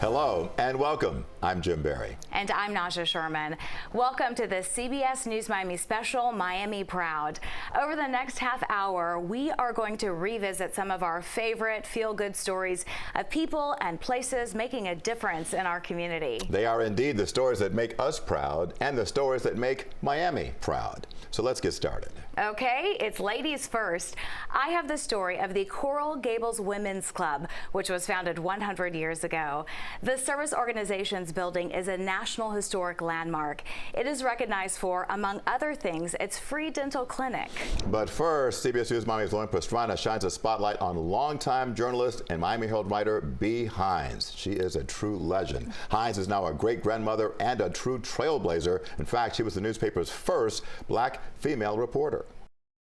Hello and welcome. I'm Jim Barry. And I'm Naja Sherman. Welcome to the CBS News Miami special, Miami Proud. Over the next half hour, we are going to revisit some of our favorite feel-good stories of people and places making a difference in our community. They are indeed the stories that make us proud and the stories that make Miami proud. So let's get started. Okay, it's ladies first. I have the story of the Coral Gables Women's Club, which was founded 100 years ago. The service organization's building is a National Historic Landmark. It is recognized for, among other things, its free dental clinic. But first, CBS News Miami's Lauren Pastrana shines a spotlight on longtime journalist and Miami Herald writer Bea Hines. She is a true legend. Hines is now a great-grandmother and a true trailblazer. In fact, she was the newspaper's first black female reporter.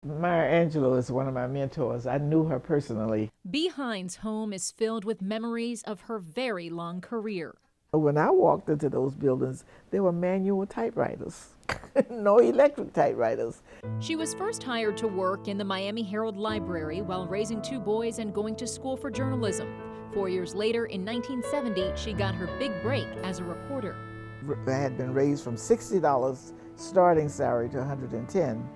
Maya Angelou is one of my mentors. I knew her personally. Bea Hines' home is filled with memories of her very long career. When I walked into those buildings, there were manual typewriters, no electric typewriters. She was first hired to work in the Miami Herald Library while raising two boys and going to school for journalism. 4 years later, in 1970, she got her big break as a reporter. I had been raised from $60 starting salary to $110.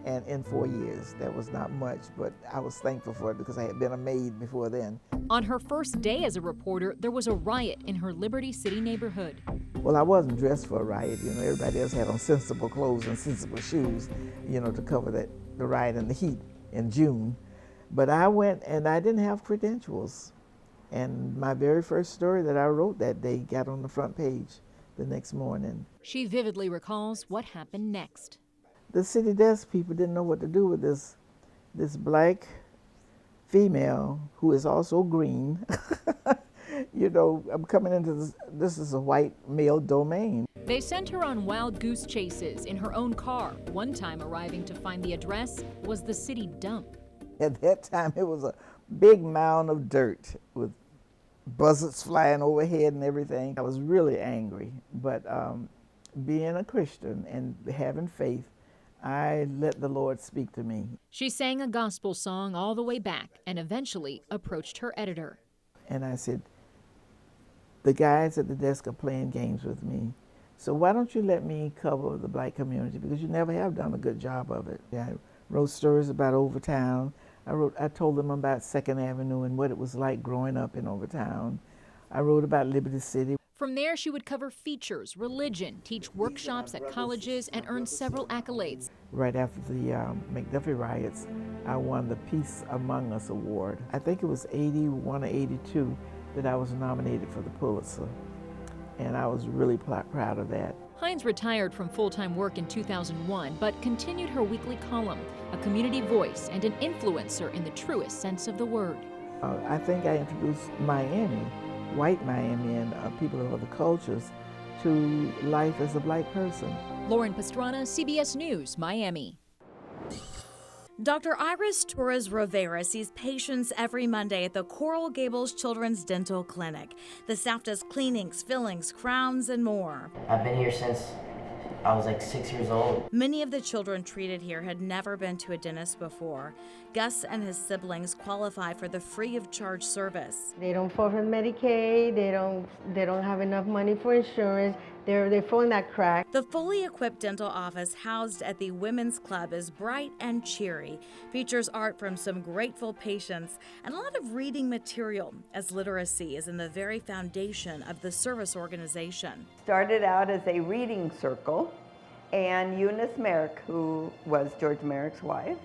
And in 4 years, that was not much, but I was thankful for it because I had been a maid before then. On her first day as a reporter, there was a riot in her Liberty City neighborhood. Well, I wasn't dressed for a riot. You know, everybody else had on sensible clothes and sensible shoes, you know, to cover the riot and the heat in June. But I went and I didn't have credentials. And my very first story that I wrote that day got on the front page the next morning. She vividly recalls what happened next. The city desk people didn't know what to do with this black female who is also green. You know, I'm coming into this is a white male domain. They sent her on wild goose chases in her own car. One time arriving to find the address was the city dump. At that time, it was a big mound of dirt with buzzards flying overhead and everything. I was really angry, but being a Christian and having faith, I let the Lord speak to me. She sang a gospel song all the way back and eventually approached her editor. And I said, the guys at the desk are playing games with me, so why don't you let me cover the black community, because you never have done a good job of it. I wrote stories about Overtown. I told them about 2nd Avenue and what it was like growing up in Overtown. I wrote about Liberty City. From there, she would cover features, religion, teach workshops at colleges, and earn several accolades. Right after the McDuffie riots, I won the Peace Among Us Award. I think it was 81 or 82 that I was nominated for the Pulitzer, and I was really proud of that. Hines retired from full-time work in 2001, but continued her weekly column, a community voice and an influencer in the truest sense of the word. I think I introduced Miami, white Miami, and people of other cultures to life as a black person. Lauren Pastrana, CBS News, Miami. Dr. Iris Torres Rivera sees patients every Monday at the Coral Gables Children's Dental Clinic. The staff does cleanings, fillings, crowns, and more. I've been here since I was like 6 years old. Many of the children treated here had never been to a dentist before. Gus and his siblings qualify for the free-of-charge service. They don't fall from Medicaid. They don't have enough money for insurance. They're falling that crack. The fully equipped dental office housed at the Women's Club is bright and cheery, features art from some grateful patients, and a lot of reading material, as literacy is in the very foundation of the service organization. Started out as a reading circle, and Nunes, who was George Merrick's wife,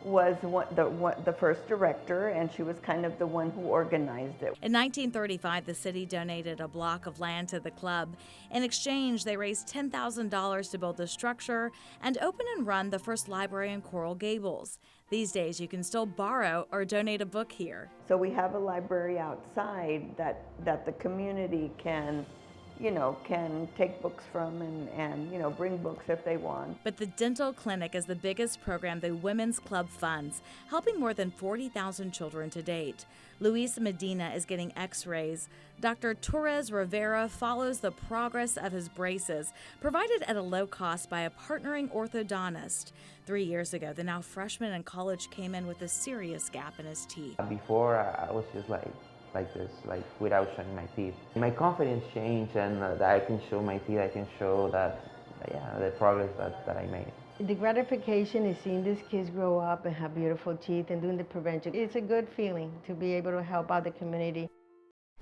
was the first director, and she was kind of the one who organized it. In 1935, the city donated a block of land to the club. In exchange, they raised $10,000 to build the structure and open and run the first library in Coral Gables. These days, you can still borrow or donate a book here. So we have a library outside that the community can take books from and bring books if they want. But the dental clinic is the biggest program the Women's Club funds, helping more than 40,000 children to date. Luis Medina is getting x-rays. Dr. Torres Rivera follows the progress of his braces, provided at a low cost by a partnering orthodontist. 3 years ago, the now freshman in college came in with a serious gap in his teeth. Before, I was just like like this, like without showing my teeth. My confidence changed, and that I can show my teeth, I can show that, yeah, the progress that I made. The gratification is seeing these kids grow up and have beautiful teeth and doing the prevention. It's a good feeling to be able to help out the community.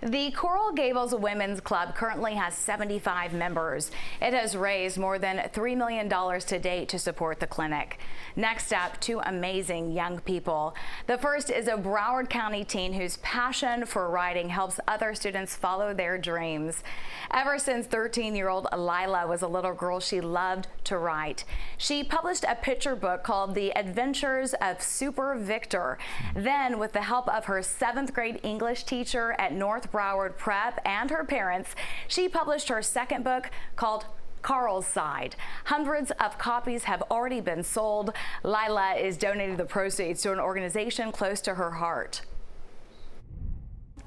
The Coral Gables Women's Club currently has 75 members. It has raised more than $3 million to date to support the clinic. Next up, two amazing young people. The first is a Broward County teen whose passion for writing helps other students follow their dreams. Ever since 13-year-old Lila was a little girl, she loved to write. She published a picture book called The Adventures of Super Victor. Then, with the help of her 7th grade English teacher at North Broward Prep and her parents, she published her second book called Carl's Side. Hundreds of copies have already been sold. Lila is donating the proceeds to an organization close to her heart.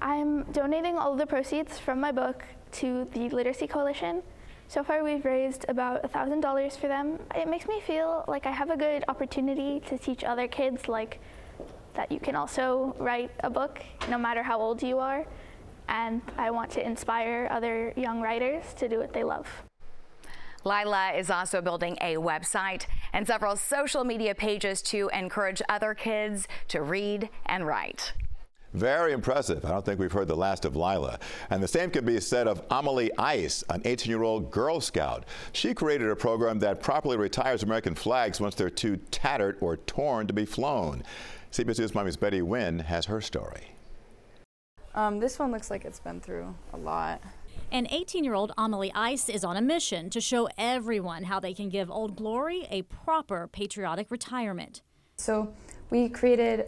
I'm donating all of the proceeds from my book to the Literacy Coalition. So far we've raised about $1,000 for them. It makes me feel like I have a good opportunity to teach other kids like that you can also write a book no matter how old you are. And I want to inspire other young writers to do what they love. Lila is also building a website and several social media pages to encourage other kids to read and write. Very impressive. I don't think we've heard the last of Lila. And the same can be said of Amelie Ice, an 18-year-old Girl Scout. She created a program that properly retires American flags once they're too tattered or torn to be flown. CBS News Miami's Betty Nguyen has her story. This one looks like it's been through a lot. And 18-year-old Amelie Ice is on a mission to show everyone how they can give Old Glory a proper patriotic retirement. So we created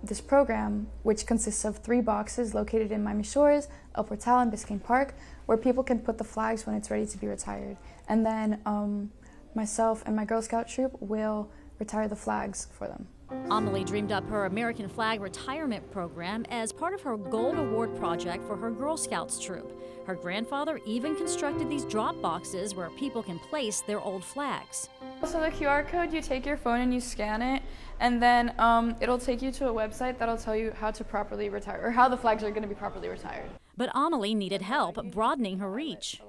this program, which consists of 3 boxes located in Miami Shores, El Portal, and Biscayne Park, where people can put the flags when it's ready to be retired. And then myself and my Girl Scout troop will retire the flags for them. Amelie dreamed up her American flag retirement program as part of her Gold Award project for her Girl Scouts troop. Her grandfather even constructed these drop boxes where people can place their old flags. So the QR code, you take your phone and you scan it, and then it'll take you to a website that'll tell you how to properly retire, or how the flags are going to be properly retired. But Amelie needed help broadening her reach.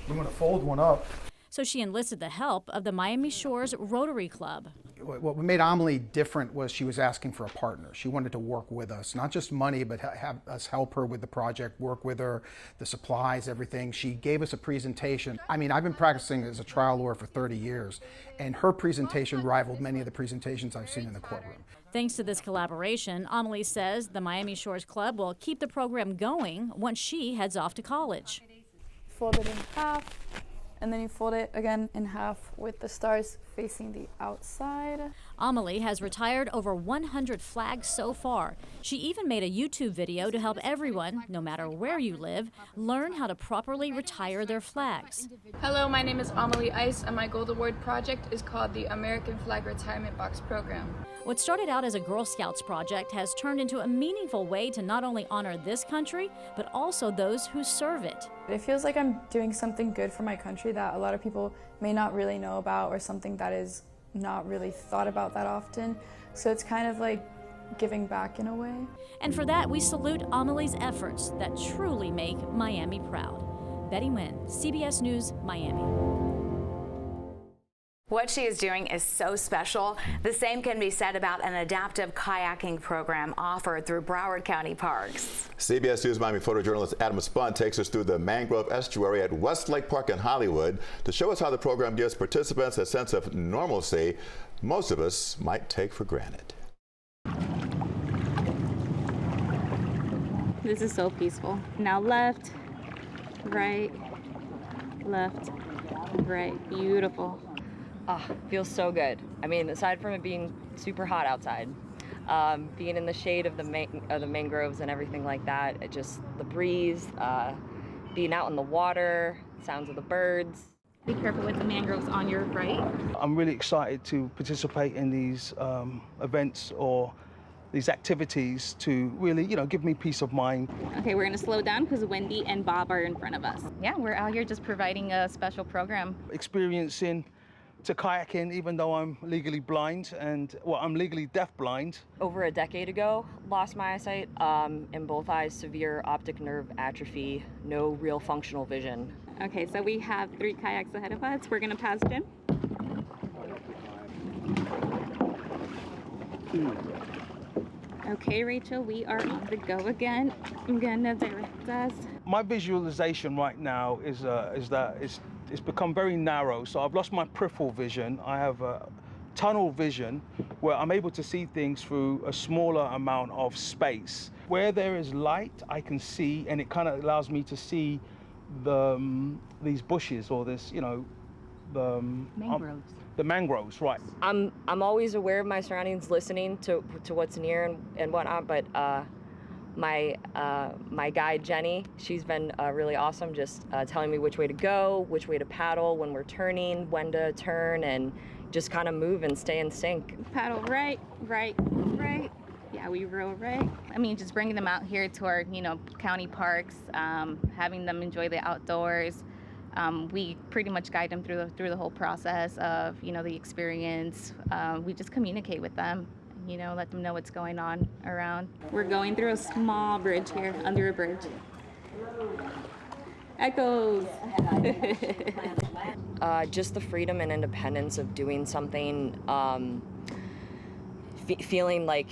I'm going to fold one up. So she enlisted the help of the Miami Shores Rotary Club. What made Amelie different was she was asking for a partner. She wanted to work with us, not just money, but have us help her with the project, work with her, the supplies, everything. She gave us a presentation. I mean, I've been practicing as a trial lawyer for 30 years, and her presentation rivaled many of the presentations I've seen in the courtroom. Thanks to this collaboration, Amelie says the Miami Shores Club will keep the program going once she heads off to college. Fold it in half, and then you fold it again in half with the stars facing the outside. Amelie has retired over 100 flags so far. She even made a YouTube video to help everyone, no matter where you live, learn how to properly retire their flags. Hello, my name is Amelie Ice, and my Gold Award project is called the American Flag Retirement Box Program. What started out as a Girl Scouts project has turned into a meaningful way to not only honor this country, but also those who serve it. It feels like I'm doing something good for my country that a lot of people may not really know about, or something that is not really thought about that often. So it's kind of like giving back in a way. And for that, we salute Amelie's efforts that truly make Miami proud. Betty Nguyen, CBS News, Miami. What she is doing is so special. The same can be said about an adaptive kayaking program offered through Broward County Parks. CBS News Miami photojournalist Adam Spun takes us through the mangrove estuary at Westlake Park in Hollywood to show us how the program gives participants a sense of normalcy most of us might take for granted. This is so peaceful. Now left, right, left, right. Beautiful. Ah, feels so good. I mean, aside from it being super hot outside, being in the shade of the mangroves and everything like that, it just, the breeze, being out in the water, sounds of the birds. Be careful with the mangroves on your right. I'm really excited to participate in these events or these activities to really, give me peace of mind. Okay, we're gonna slow down because Wendy and Bob are in front of us. Yeah, we're out here just providing a special program. Experiencing to kayaking, even though I'm legally blind and, well, I'm legally deaf-blind. Over a decade ago, lost my eyesight in both eyes, severe optic nerve atrophy, no real functional vision. Okay, so we have 3 kayaks ahead of us. We're gonna pass Jim. Okay, Rachel, we are on the go again. I'm gonna direct us. My visualization right now is that it's become very narrow. So I've lost my peripheral vision. I have tunnel vision where I'm able to see things through a smaller amount of space. Where there is light, I can see, and it kind of allows me to see these bushes or this, you know, Mangroves. The mangroves, right. I'm always aware of my surroundings, listening to what's near and whatnot, but my guide, Jenny, she's been really awesome, just telling me which way to go, which way to paddle, when we're turning, when to turn, and just kind of move and stay in sync. Paddle right, right, right. Yeah, we row right. I mean, just bringing them out here to our, county parks, having them enjoy the outdoors. We pretty much guide them through the whole process of, the experience. We just communicate with them, let them know what's going on around. We're going through a small bridge here, under a bridge. Echoes. Just the freedom and independence of doing something, feeling like,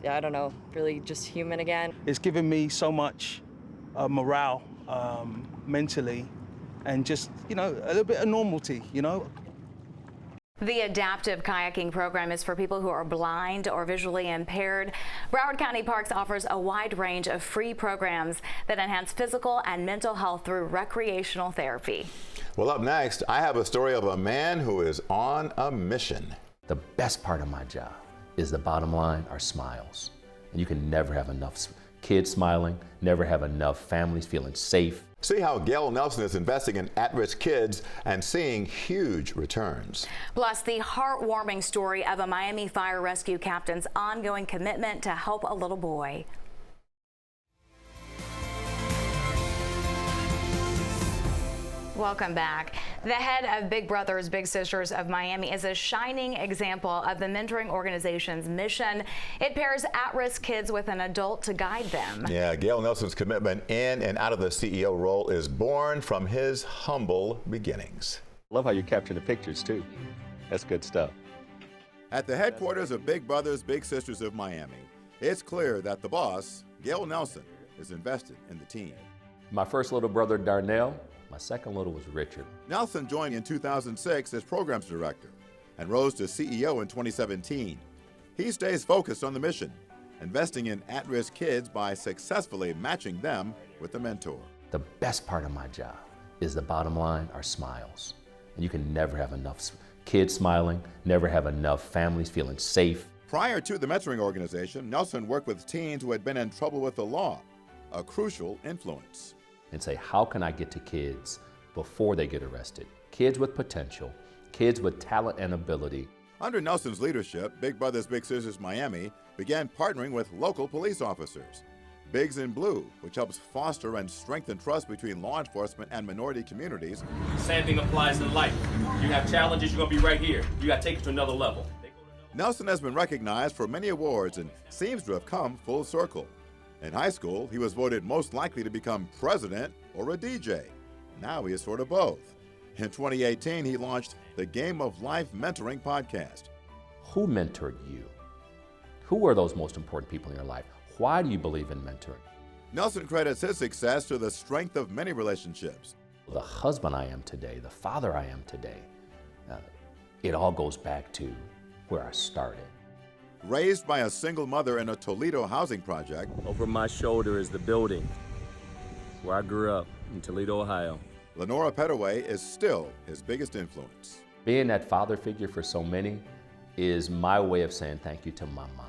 I don't know, really just human again. It's given me so much morale mentally, and just, a little bit of normality, The adaptive kayaking program is for people who are blind or visually impaired. Broward County Parks offers a wide range of free programs that enhance physical and mental health through recreational therapy. Well, up next, I have a story of a man who is on a mission. The best part of my job is the bottom line, our smiles. And you can never have enough kids smiling, never have enough families feeling safe. See how Gail Nelson is investing in at-risk kids and seeing huge returns. Plus, the heartwarming story of a Miami fire rescue captain's ongoing commitment to help a little boy. Welcome back. The head of Big Brothers Big Sisters of Miami is a shining example of the mentoring organization's mission. It pairs at-risk kids with an adult to guide them. Yeah, Gail Nelson's commitment in and out of the CEO role is born from his humble beginnings. Love how you're capturing the pictures too. That's good stuff. At the headquarters of Big Brothers Big Sisters of Miami, it's clear that the boss, Gail Nelson, is invested in the team. My first little brother, Darnell. My second little was Richard. Nelson joined in 2006 as programs director and rose to CEO in 2017. He stays focused on the mission, investing in at-risk kids by successfully matching them with a mentor. The best part of my job is the bottom line, our smiles. And you can never have enough kids smiling, never have enough families feeling safe. Prior to the mentoring organization, Nelson worked with teens who had been in trouble with the law, a crucial influence. And say, how can I get to kids before they get arrested? Kids with potential, kids with talent and ability. Under Nelson's leadership, Big Brothers Big Sisters Miami began partnering with local police officers. Bigs in Blue, which helps foster and strengthen trust between law enforcement and minority communities. Same thing applies in life. You have challenges, you're gonna be right here. You gotta take it to another level. Nelson has been recognized for many awards and seems to have come full circle. In high school, he was voted most likely to become president or a DJ. Now he is sort of both. In 2018, he launched the Game of Life Mentoring podcast. Who mentored you? Who are those most important people in your life? Why do you believe in mentoring? Nelson credits his success to the strength of many relationships. The husband I am today, the father I am today, it all goes back to where I started. Raised by a single mother in a Toledo housing project. Over my shoulder is the building where I grew up in Toledo, Ohio. Lenora Pettaway is still his biggest influence. Being that father figure for so many is my way of saying thank you to my mom.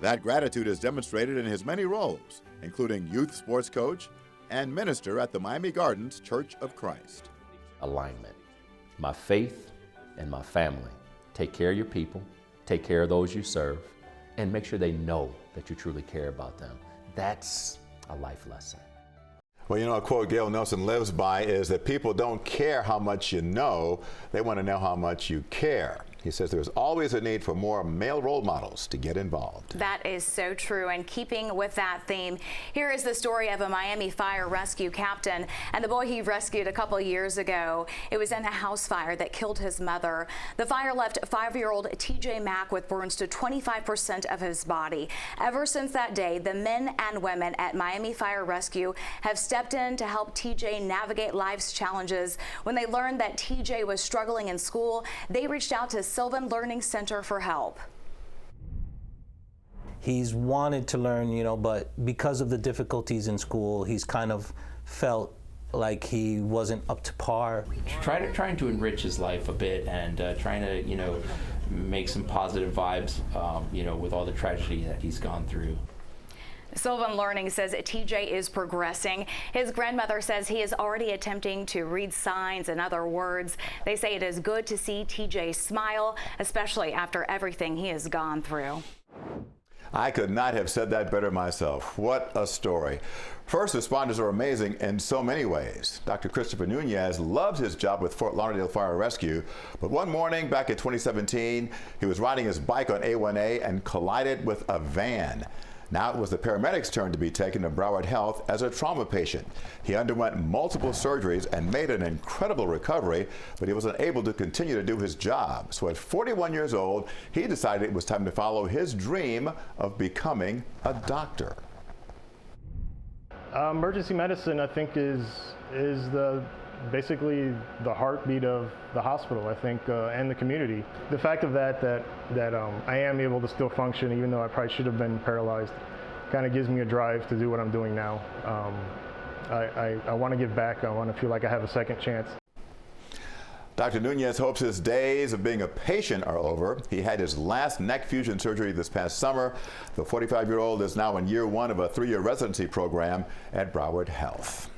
That gratitude is demonstrated in his many roles, including youth sports coach and minister at the Miami Gardens Church of Christ. Alignment. My faith and my family. Take care of your people, take care of those you serve, and make sure they know that you truly care about them. That's a life lesson. Well, you know, a quote Gail Nelson lives by is that people don't care how much you know, they want to know how much you care. He says there's always a need for more male role models to get involved. That is so true. And keeping with that theme, here is the story of a Miami fire rescue captain and the boy he rescued a couple years ago. It was in a house fire that killed his mother. The fire left 5-year-old TJ Mack with burns to 25% of his body. Ever since that day, the men and women at Miami Fire Rescue have stepped in to help TJ navigate life's challenges. When they learned that TJ was struggling in school, they reached out to Sylvan Learning Center for help. He's wanted to learn, you know, but because of the difficulties in school, he's kind of felt like he wasn't up to par. Trying to enrich his life a bit and trying to, you know, make some positive vibes, you know, with all the tragedy that he's gone through. Sylvan Learning says TJ is progressing. His grandmother says he is already attempting to read signs and other words. They say it is good to see TJ smile, especially after everything he has gone through. I could not have said that better myself. What a story. First responders are amazing in so many ways. Dr. Christopher Nunes loves his job with Fort Lauderdale Fire Rescue, but one morning back in 2017, he was riding his bike on A1A and collided with a van. Now it was the paramedics' turn to be taken to Broward Health as a trauma patient. He underwent multiple surgeries and made an incredible recovery, but he was unable to continue to do his job. So at 41 years old, he decided it was time to follow his dream of becoming a doctor. Emergency medicine, I think, is basically the heartbeat of the hospital, I think, and the community. The fact of that I am able to still function, even though I probably should have been paralyzed, kind of gives me a drive to do what I'm doing now. I want to give back. I want to feel like I have a second chance. Dr. Nunes hopes his days of being a patient are over. He had his last neck fusion surgery this past summer. The 45-year-old is now in year 1 of a 3-year residency program at Broward Health.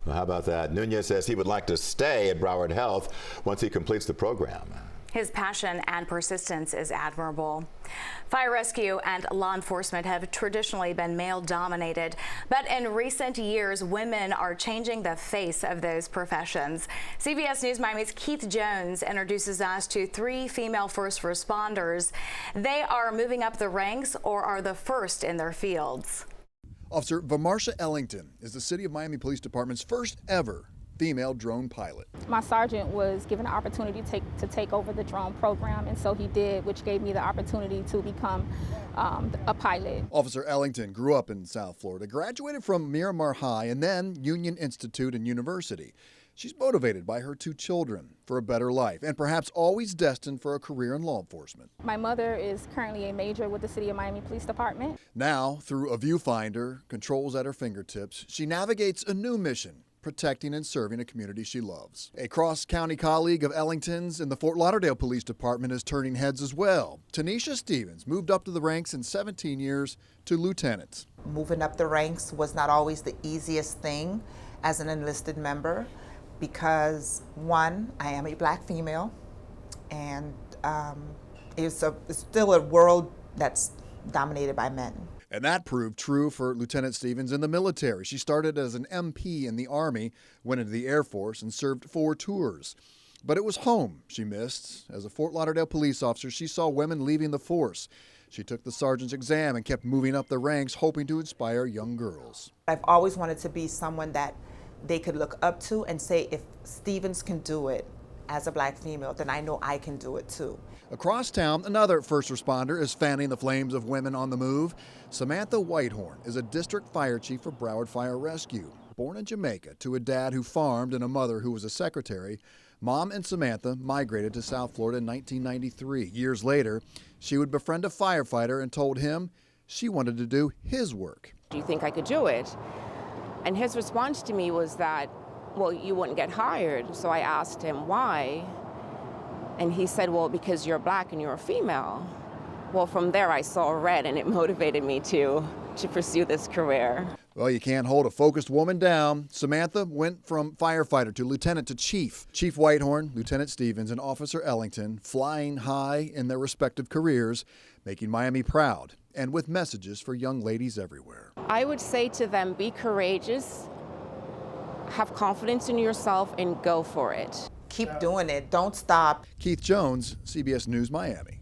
Well, how about that? Nunes says he would like to stay at Broward Health once he completes the program. His passion and persistence is admirable. Fire rescue and law enforcement have traditionally been male-dominated, but in recent years, women are changing the face of those professions. CBS News Miami's Keith Jones introduces us to 3 female first responders. They are moving up the ranks or are the first in their fields. Officer Varsha Ellington is the City of Miami Police Department's first ever female drone pilot. My sergeant was given an opportunity to take over the drone program, and so he did, which gave me the opportunity to become a pilot. Officer Ellington grew up in South Florida, graduated from Miramar High and then Union Institute and University. She's motivated by her 2 children for a better life and perhaps always destined for a career in law enforcement. My mother is currently a major with the City of Miami Police Department. Now, through a viewfinder, controls at her fingertips, she navigates a new mission, protecting and serving a community she loves. A cross-county colleague of Ellington's in the Fort Lauderdale Police Department is turning heads as well. Tanisha Stevens moved up to the ranks in 17 years to lieutenant. Moving up the ranks was not always the easiest thing as an enlisted member, because one, I am a black female, and it's still a world that's dominated by men. And that proved true for Lieutenant Stevens in the military. She started as an MP in the Army, went into the Air Force, and served 4 tours. But it was home she missed. As a Fort Lauderdale police officer, she saw women leaving the force. She took the sergeant's exam and kept moving up the ranks, hoping to inspire young girls. I've always wanted to be someone that they could look up to and say, if Stevens can do it as a black female, then I know I can do it too. Across town, another first responder is fanning the flames of women on the move. Samantha Whitehorn is a district fire chief for Broward Fire Rescue. Born in Jamaica to a dad who farmed and a mother who was a secretary, Mom and Samantha migrated to South Florida in 1993. Years later, she would befriend a firefighter and told him she wanted to do his work. Do you think I could do it? And his response to me was that, well, you wouldn't get hired. So I asked him why. And he said, well, because you're black and you're a female. Well, from there I saw red, and it motivated me to pursue this career. Well, you can't hold a focused woman down. Samantha went from firefighter to lieutenant to chief. Chief Whitehorn, Lieutenant Stevens, and Officer Ellington flying high in their respective careers, making Miami proud, and with messages for young ladies everywhere. I would say to them, be courageous have confidence in yourself and go for it. Keep doing it. Don't stop. Keith Jones, CBS News Miami.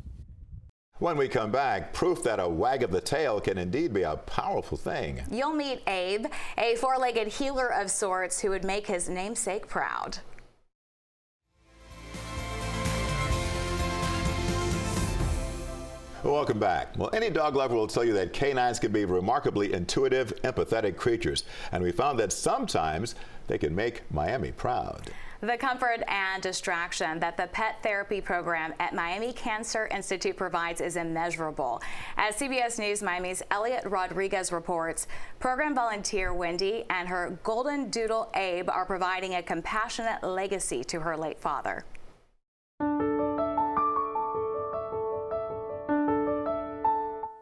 When we come back, proof that a wag of the tail can indeed be a powerful thing. You'll meet Abe, a four-legged healer of sorts who would make his namesake proud. Welcome back. Well, any dog lover will tell you that canines can be remarkably intuitive, empathetic creatures, and we found that sometimes they can make Miami proud. The comfort and distraction that the pet therapy program at Miami Cancer Institute provides is immeasurable. As CBS News Miami's Elliot Rodriguez reports, program volunteer Wendy and her golden doodle Abe are providing a compassionate legacy to her late father.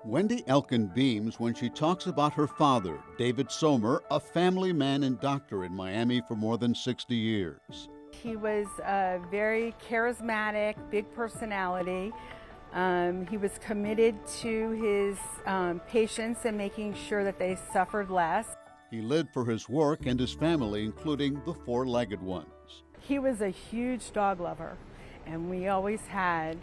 Wendy Elkin beams when she talks about her father, David Sommer, a family man and doctor in Miami for more than 60 years. He was a very charismatic, big personality. He was committed to his patients and making sure that they suffered less. He lived for his work and his family, including the four-legged ones. He was a huge dog lover, and we always had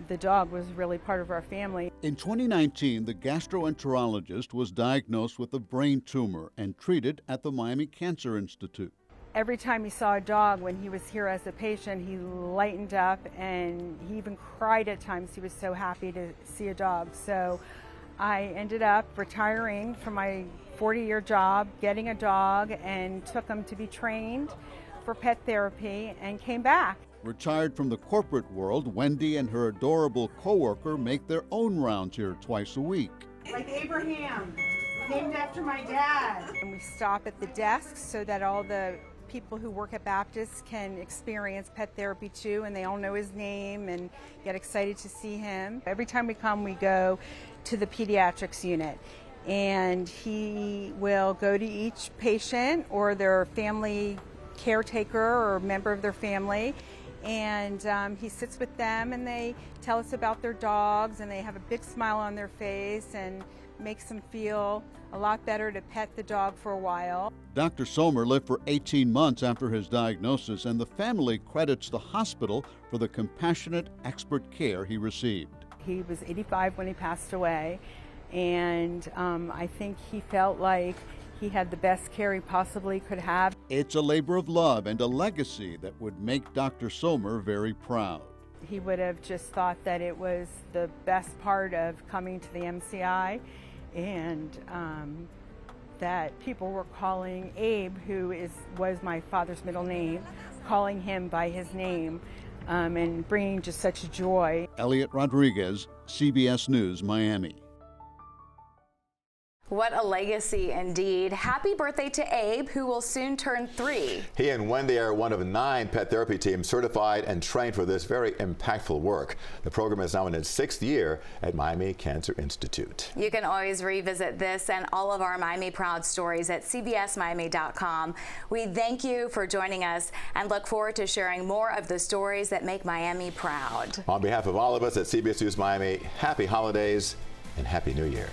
the dog was really part of our family. In 2019, the gastroenterologist was diagnosed with a brain tumor and treated at the Miami Cancer Institute. Every time he saw a dog when he was here as a patient, he lightened up and he even cried at times. He was so happy to see a dog. So I ended up retiring from my 40-year job, getting a dog, and took him to be trained for pet therapy and came back. Retired from the corporate world, Wendy and her adorable coworker make their own rounds here twice a week. Like Abraham, named after my dad. And we stop at the desks so that all the people who work at Baptist can experience pet therapy too, and they all know his name and get excited to see him. Every time we come, we go to the pediatrics unit, and he will go to each patient or their family caretaker or member of their family, and he sits with them and they tell us about their dogs, and they have a big smile on their face and makes them feel a lot better to pet the dog for a while. Dr. Sommer lived for 18 months after his diagnosis, and the family credits the hospital for the compassionate expert care he received. He was 85 when he passed away, and I think he felt like he had the best care he possibly could have. It's a labor of love and a legacy that would make Dr. Sommer very proud. He would have just thought that it was the best part of coming to the MCI, and that people were calling Abe, who was my father's middle name, calling him by his name, and bringing just such joy. Elliot Rodriguez, CBS News, Miami. What a legacy indeed. Happy birthday to Abe, who will soon turn 3. He and Wendy are one of 9 pet therapy teams certified and trained for this very impactful work. The program is now in its 6th year at Miami Cancer Institute. You can always revisit this and all of our Miami Proud stories at cbsmiami.com. We thank you for joining us and look forward to sharing more of the stories that make Miami proud. On behalf of all of us at CBS News Miami, happy holidays and Happy New Year.